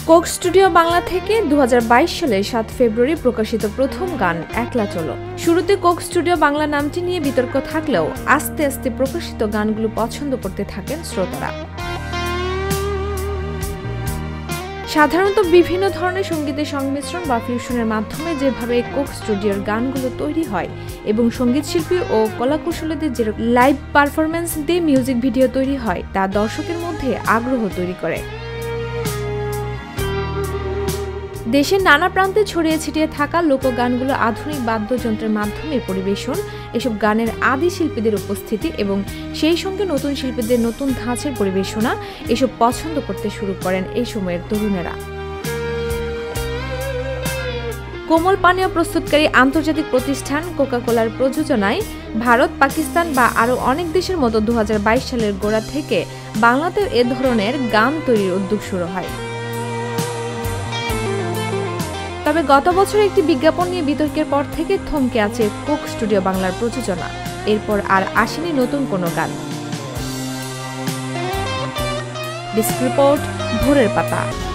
Coke studio Bangla থেকে 2022 সালের 7 ফেব্রুয়ারি প্রকাশিত প্রথম গান একলা চলো। শুরুতে কোক স্টুডিও বাংলা নামটি নিয়ে বিতর্ক থাকলেও আস্তে আস্তে প্রকাশিত গানগুলো পছন্দ করতে থাকেন শ্রোতারা। সাধারণত বিভিন্ন ধরনের সঙ্গীতের সংমিশ্রণ বা ফিউশনের মাধ্যমে যেভাবে কোক স্টুডিওর গানগুলো তৈরি হয় এবং সঙ্গীতশিল্পী ও কলাকুশলীদের যে লাইভ পারফরমেন্স দিয়ে মিউজিক ভিডিও তৈরি হয় তা দর্শকের মধ্যে আগ্রহ তৈরি করে। দেশের নানা প্রান্তে ছড়িয়ে ছিটিয়ে থাকা লোকগানগুলো আধুনিক বাদ্যযন্ত্রের মাধ্যমে পরিবেশন, এসব গানের আদি শিল্পীদের উপস্থিতি এবং সেই সঙ্গে নতুন শিল্পীদের নতুন ধাঁচের পরিবেশনা এসব পছন্দ করতে শুরু করেন এই সময়ের তরুণেরা। কোমল পানীয় প্রস্তুতকারী আন্তর্জাতিক প্রতিষ্ঠান কোকা-কোলার প্রযোজনায় ভারত, পাকিস্তান বা আরও অনেক দেশের মতো 2022 সালের গোড়া থেকে বাংলাতেও এ ধরনের গান তৈরির উদ্যোগ শুরু হয়। তবে গত বছর একটি বিজ্ঞাপন নিয়ে বিতর্কের পর থেকে থমকে আছে কোক স্টুডিও বাংলার প্রযোজনা। এরপর আর আসেনি নতুন কোনো গান। ডেস্ক রিপোর্ট, ভোরের পাতা।